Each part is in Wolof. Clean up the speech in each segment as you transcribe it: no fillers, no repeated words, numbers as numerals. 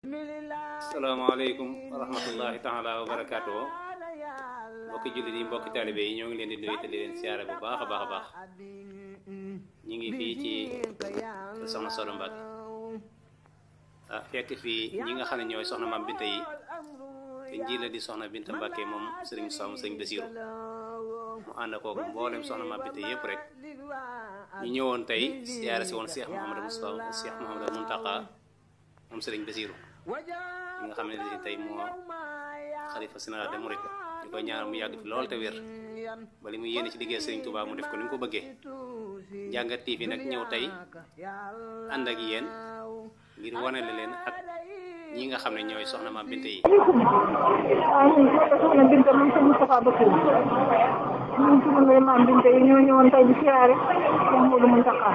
Assalamualaikum warahmatullahi taala wabarakatuh. Mbokki jullit yi mbokki taalibe yi ñoo ngi leen di nuyu te di leen siyaare bu baax a baax ñi ngi fii ci soxna Solo Mbacke fekk fii ñi nga xam ne ñooy soxna Maam Binta yi te nji la di soxna Binta Mbacke moom Serigne Sam Serigne Bassirou mu ànd koog mboolem soxna Maam Binta yëpp rek ñu ñëwoon tey siyaare si woon Cheikh Mouhamadou Moustapha Cheikh Mouhamadou Mountakha moom Serigne Bassirou ñi nga xam ne tey moo xalifa général des mourides ñu koy ñaanal mu yàgg fi lool te wér ba li mu yéene ci liggéey Serigne Touba mu def ko ni mu ko bëggee. Ndiangat TV nag ñëw tey ànd ak yéen ngir wanale leen ak ñi nga xam ne ñooy soxna Maam Binta yi. soxna Binta moom sëñ Moustapha Bassirou ñun suñu Maam Binta yi ñoo ñëwoon tey di siyaare Mouhamadou Mountakha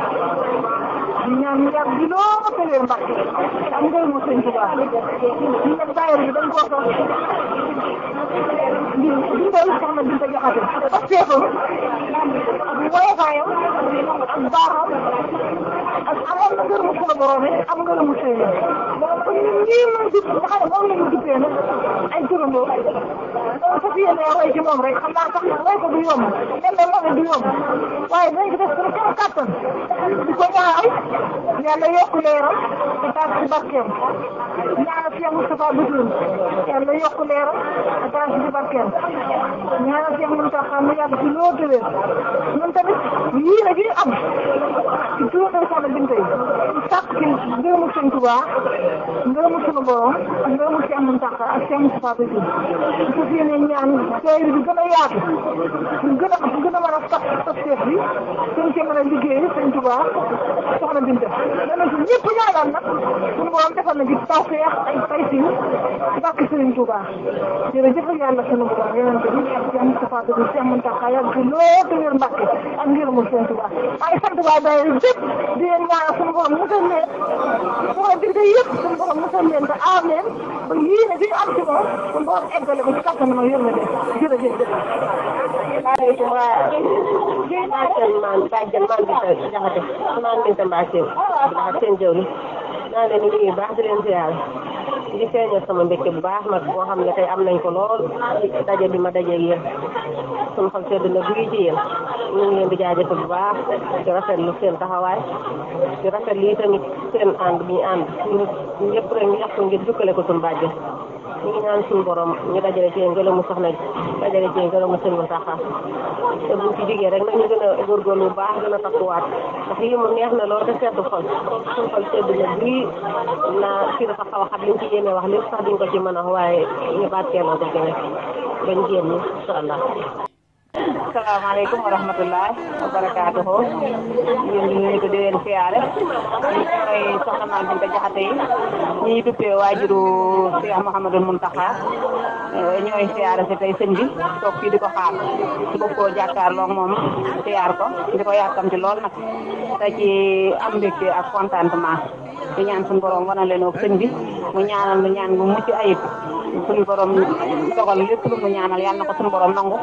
di ñaan ñu yàgg di loo te wér Mbacke am ngërëmu sëñ Touba ñu nag daayira bi dañ koo sos di ndal soxna Binta Jaxate ak seefam bu woyofaayam ak baaxam ak amoon na ngërëmu sunu borom yi am ngërëmu sëñ kon ñun ñii moom di nga xam ne moom la ñu duppee nag ay turandoo loolu fas yéene roy ci moom rek xam naa sax roy ko du yomb kenn da moo ne du yomb waaye dañ ko def suñu kenn kàttan di ko ñaanal yàlla yokk leeram te taas ci barkeem ñaanal Cheikh Moustapha Bassirou yàlla yokk leeram te taas ci barkeem ñaanal Cheikh Mountakha mu yàgg ci loo tëwee ñun tamit yii la ñuy am ci turandoo soxna Binta yi sàkk ci ngërëmu sëñ Touba ngërëmu sunu borom ngërëmu Cheikh Mountakha ak Cheikh Moustapha Bassirou su fi ne ñaan tey bi gën a yaatu gën a mën a sax seet bi suñ ci mën a liggéey sëñ Touba soxna Binta dana si ñëpp ñaanal nag sunu borom defal na ci tawfeex ay tay si barke Sëriñ Touba jërëjëf yàlla sunu borom yonente bi Cheikh Moustapha Bassirou Cheikh Mountakha yàgg fi loo te wér Mbacke ak ngërëmu sëñ Touba ay sant waay day yëpp di leen ñaanal sunu borom musal leen soxna Binta yëpp sunu borom musal leen te aar leen ba yii ne duñu am ci moom sunu borom eggale ko ci kattan ma yor na de jërëjëf waaleykum maam bàjjen Maam Binta Jaxate Maam Binta Mbacke ndax seen jawri naa leen nuyu baax di leen ziar di feeñal sama mbégte bu baax nag boo xam ne tey am nañ ko lool daje bi ma daje ak yéen suñu xol sedd na buy ci yéen ñu ngi leen di jaajëfal bu baax di rafetlu seen taxawaay di rafetlu yi tamit seen ànd bi ñu ànd ñu yëpp rek ñu yàq ko ngir jukkale ko suñu bàjjen ñu ngi ñaan suñu borom ñu dajale ci ngërëmu soxna dajale ci ngërëmu sëñ Mountakha te buñ ci jógee rek nañu gën a góorgóorlu bu baax gën a takkuwaat ndax lii moom neex na lool te seddu xol suñu xol seddu na bii naa fii dafa xaw a xat liñ ci yéene wax lépp sax duñ ko ci mën a wax waaye ñu barkeeloo ko gën bañ génn incha allah. asalaamaaleykum wa rahmatulah wa barakaatuhu yéen ñu ngi di leen siyaare ñi mooy soxna Maam Binta Jaxate yi ñi duppee waajuru Cheikh Mouhamadou Mountakha ñooy siyaare si tey sëñ bi toog fii di ko xaar di ko koo jàkkaarloo moom siyaar ko di ko yàkkamti lool nag te ci am mbégte ak contentement di ñaan suñu borom wana leen ak sëñ bi mu ñaanal nu ñaan bu mucc ayib suñu borom dogal lépp lu mu ñaanal yàlla na ko suñu borom nangu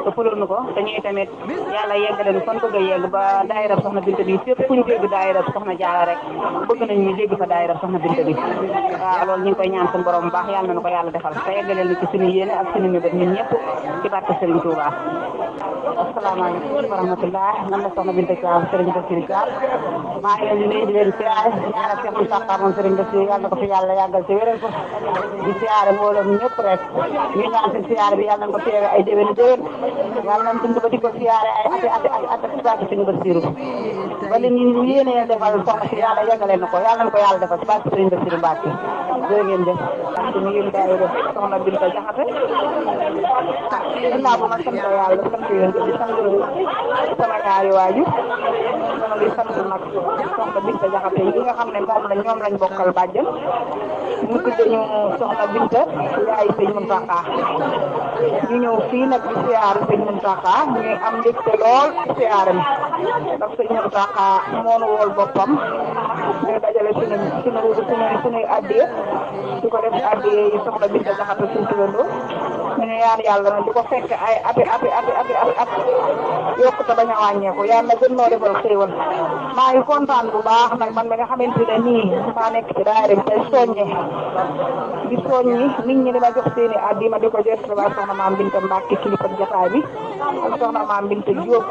te fulul nu ko te ñuy tamit yàlla yeggale nu fan bëgg a yegg ba daayira soxna Binta bi fépp kuñ dégg daayira soxna Jaara rek bëgg nañ ñu dégg fa daayira soxna Binta bi waaw loolu ñu ngi koy ñaan suñu borom bu baax yàlla na nu ko yàlla defal te yeggaleel ni ci suñu yéene ak suñu mébét ñun ñëpp ci barke Serigne Touba. asalaamaaleykum wa rahmatulah man la soxna Binta Thiam Serigne Bassirou Thiam maa ngi leen di nuyu di leen siyaare ñaanal Cheikh Moustapha moom Serigne Bassirou yàlla na ko fi yàlla yàggal te wéral ko di siyaare mbooloo ñëpp rek ñu ñaan seen siyaare bi yàlla nañ ko teewe ay déwéni déwén yàlla nañ dund ba di ko siyaare ay ati ci barke Serigne Bassirou ba li ñu yéene defal soxna si yàlla yàggale na ko yàlla nañ ko yàlla defal ci barke Serigne Bassirou Mbacke jërë ngeen jëf ñu ngi daayira soxna Binta Jaxate ginnaaw bu ma sant yàlla sant yéen di sant sama ñaari waajur ñoo ngi sant nag soxna Binta Jaxate yi nga xam ne moom la ñoom lañ bokkal bàjjen ñu tudde ñu soxna Binta yaay sëñ Mountakha ñu ñëw fii nag di siyaare sëñ Mountakha ñu am mbégte lool siyaare mi ndax sëñ Mountakha moo nu wool boppam ñu dajale suñuy addiya di ko def addiya yi soxna Binta Jaxate suñu turandoo ñu ne ñaan yàlla na di ko fekk ay ati yokkute bañ a wàññeeku yàlla gën noo defal xéewal maa ngi kontaan bu baax nag man mi nga xamante ne nii maa nekk ci daayira bi tey soññe di soññi nit ñi di ma jox seeni addi ma di ko jot waa soxna Maam Binta Mbàkke kilifa jotaay bi ak soxna Maam Binta Jóob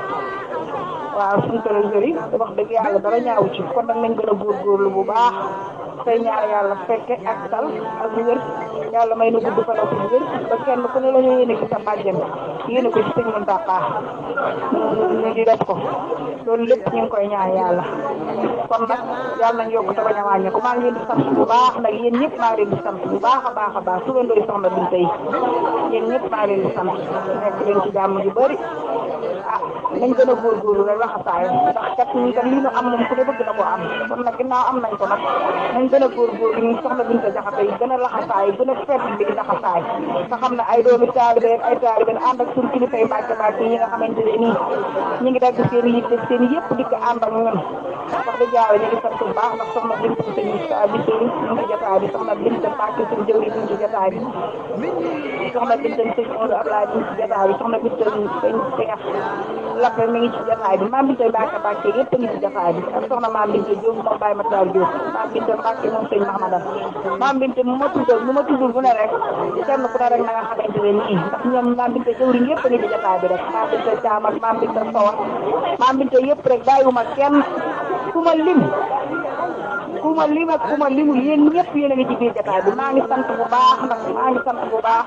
waaw suñu trésorier wax dëgg yàlla dara ñaawu ci kon nag nañ gën a góorgóorlu bu baax tey ñaan yàlla fekke ak tal ak wér yàlla may na gudd fan ak wér ba kenn ku ne la ñu yéene ci sa bàjjen yéene ko ci sëñ Muntaxa ñu di def ko loolu lépp ñu ngi koy ñaan yàlla kon nag yàlla nañ yokk te bañ a wàññi ko maa ngi leen di sant bu baax nag yéen ñëpp maa ngi leen di sant bu baax a baax turandoo soxna Binta yi yéen ñëpp maa ngi leen di sant nekk leen ci jàmm ju bëri ah nañ gën a góorgóorlu rek laxasaayu ndax kat ñun kat lii nu am moom ku ne bëgg na ko am kon nag ginnaaw am nañ ko nag nañ gën a góorgóorlu ñu soxna Binta Jaxate yi gën a laxasaayu gën a fedd bi di laxasaay te xam ne ay doomi taalibe ak ay taalibe ànd ak suñu kilifa yi Mbàkke Mbàkke yi nga xamante ne nii ñu ngi dagg seen yitte seen yëpp di ko ànd ak ñun wax dëgg yàlla ñu ngi sant bu baax ndax soxna Binta sëñ Moussa bi ñu ngi ci jotaay bi soxna Binta Mbàkke suñu jëwri ñu ngi ci jotaay bi soxna Binta sëñ Modou Abdoulaye ñu ngi ci jotaay bi soxna Binta sëñ Seex Lappe mi ngi ci jotaay bi Maam Binta Mbàkke Mbàkke yëpp a ngi ci jotaay bi ak soxna Maam Binta Jóob moom Baye Matar Jóob Maam Binta Mbàkke moom sëñ Mahamadan Maam Binta mu ma tuddul bu ne rek kenn ku ne rek na nga xamante ne nii ndax ñoom Maam Binta jëwri yëpp a ngi ci jotaay bi rek Maam Binta Caam ak Maam Binta Sowa Maam Binta yëpp rek bàyyiwuma kenn ku ma lim ak ku ma limul yéen ñëpp yéen a ngi ci biir jotaay bi maa ngi sant bu baax nag maa ngi sant bu baax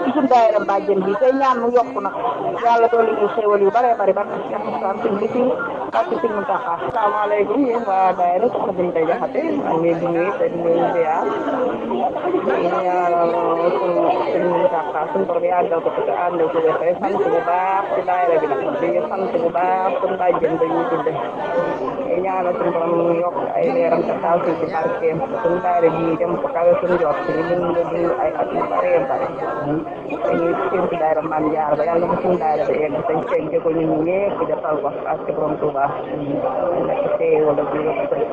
ci suñu daayira bàjjen bi tey ñaan mu yokku nag yàlla doole ñu xéewal yu bare bari barke Cheikh Moussa sëñ bi si barke sëñ Muntaxa. Asalaamaaleykum yéen waa daayira soxna Binta Jaxate maa ngi leen di nuyu te di leen ziar ñu ñaanal suñu sëñ Muntaxa suñu borom yàggal ko te ànd ko wér tey sant bu baax ci daayira bi nag di sant bu baax suñu bàjjen ba ñu tudde ñaanal suñu borom ñu yokk ay leeram te taal ci barkeem suñu daayira bi dem ko kawe suñu jot ñu mën nga dund ay at yu bare bare dañuy séntu daayira Maam Jaara ba yàlla ko suñu daayira ba yegg dañ fekk ko ñun ñëpp defal ko parce que borom Tuuba nekk tey wala bu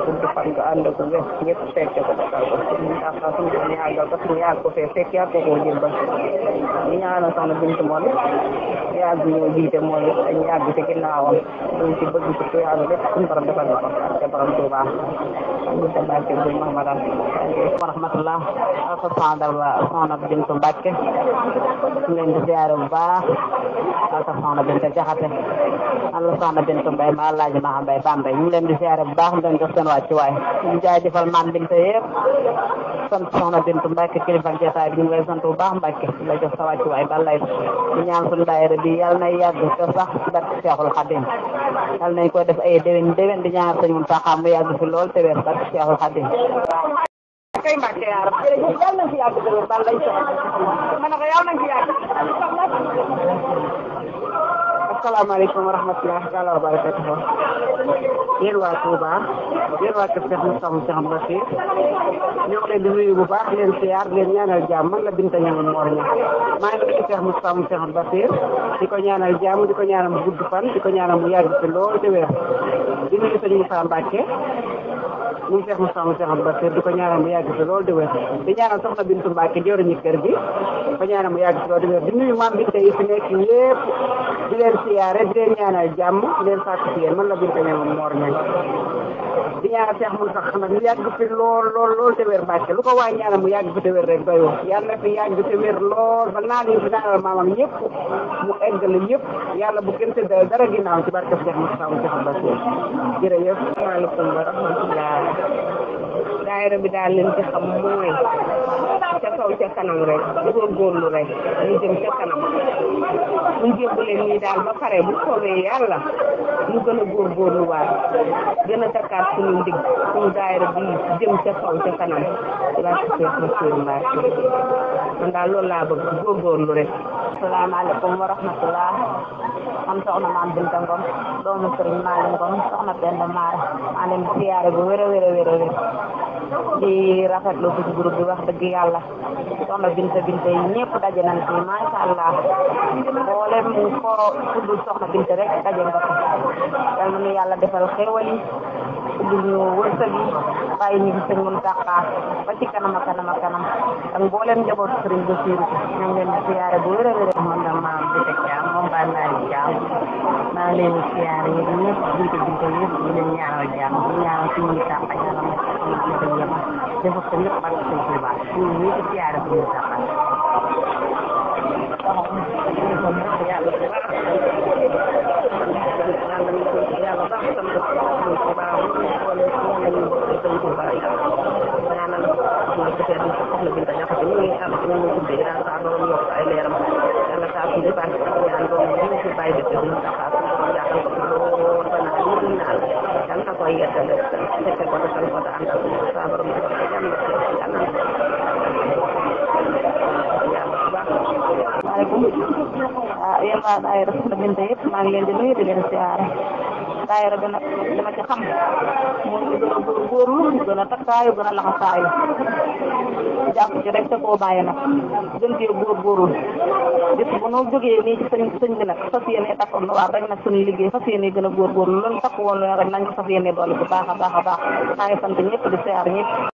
gudd fan ko ànd ko wér ñëpp fekk ko defal ko suñu taxaw suñu doon yàggal ko suñu yàgg ko fee fekk yàgg ko koo jël ba ñu ñaanal soxna Binta moom yàgg ñoo jiite moom dañ yàgg ci ginnaawam duñ ci bëgg ci tuyaaba lépp suñu borom defal ko parce que borom Tuuba Binta Mbàkke bu Mahamadan wa rahmatullah ko sandal wa soxna Binta Mbàkke ñu leen di ziare bu baax ak soxna Binta Jaxate Allah soxna Binta Mbay ma Alaaji Maxa Mbay Bambey ñu leen di ziare bu baax ñu leen jox seen wàccuwaay ñu jaajëfal Maam Binta yëpp sant soxna Binta Mbàkke kilifa jotaay bi ñu ngi lay sant bu baax Mbàkke la jox sa wàccuwaay ba lay ñu ñaan suñu daayira bi yàlla na yàgg te sax ci barke Seexul Xadim yàlla nañ ko def ay déwén di ñaan sëñ Muntaxa mu yàgg fi lool te wér barke Seexul Xadim kay Mbàkke yaa rab jërëjëf yàlla nañ fi yàgg dëgër bal lañ ma ne ko yàlla nañ fi yàgg asalaamaaleykum wa rahmatullahi taala wa barakatuh yéen waa Touba yéen waa kër Cheikh Moussa Cheikh Bassir ñoo ngi leen di nuyu bu baax leen siyaar leen ñaanal jàmm man la Binta Ñaŋ Mor Ñaŋ maa ngi nuyu Cheikh Moussa Cheikh Bassir di ko ñaanal jàmm di ko ñaanal mu gudd fan di ko ñaanal mu yàgg fi lool te wér di nuyu sëñ Moussa Mbacke mu Cheikh Moussa Cheikh Bassir di ko ñaanal mu yàgg fi lool di wér di ñaanal soxna Bintu Mbacke jëwriñu kër gi di ko ñaanal mu yàgg fi lool di wér di nuyu Maam Binta yi fi nekk yépp di leen siyaare di leen ñaanal jàmm di leen sàkku ci yéen man la Binta Ñaŋ Mor Ñaŋ di ñaanal Cheikh Mountakha nag mu yàgg fi lool te wér Mbàkke lu ko waay ñaanal mu yàgg fi te wér rek doyoo yàlla na fi yàgg te wér lool ba naa leen fi ñaanal maamam ñëpp mu eggale ñëpp yàlla bu gën te dara ginnaaw ci barke Cheikh Moustapha Cheikh Bassir jërëjëf. Asalaamaaleykum wa rahmatullah daayira bi daal leen ci xam mooy ca kaw ca kanam rek góorgóorlu rek ñu jëm ca kanam ñu jébbale nii daal ba pare bu soobee yàlla ñu gën a góorgóorlu waat gën a takkaat suñu ndig suñu daayira bi jëm ca kaw ca kanam barke Cheikh Bassir Mbacke man daal loolu laa bëgg góorgóorlu rek asalaamaaleykum wa rahmatullah man soxna Maam Binta Ngom doomu Sëriñ Maalik Ngom soxna Penda Mara maa leen di siyaare bu wér a wér a wér a wér di rafetlu ko ci groupe bi wax dëgg yàlla soxna Binta Binta yi ñëpp daje nañ fi macha allah mboolem ko tudd soxna Binta rek daje nga ko yal na nu yàlla defal xéewal yi ubbil ñu wërsëg yi bàyyi ñu sëñ Muntaxa ba ci kanam ak kanam ak kanam ak mboolem njaboot Sëriñ Basiru ñu ngi leen di siyaare bu wér a wér man la Maam Binta Caam moom baa naa di jaam maa ngi leen di siyaare yéen ñëpp Binta Binta yëpp di leen ñaanal jàmm di ñaanal suñu Muntaxa ñaanal ma suñu Binta yëpp defal ko ñëpp barke Sëñ Tuuba ñu ngi di siyaare suñu Muntaxa yéen waa daayira Soxna Binta yëpp maa ngi leen di nuyu di leen siyaare daayira bi nag li ma ci xam mooy ñu gën a góorgóorlu gën a takkaayu gën a laxasaayu jàpp ci rek te koo bàyyi nag gën cee góorgóorlu bis bu nu jógee nii ci sëñ bi nag fas yéene takk waar rek nag suñu liggéey fas yéene gën a góorgóorlu loolu takk woon rek nañ ko fas yéene doole bu baax a baax a baax maa ngi sant ñëpp di siyaare ñëpp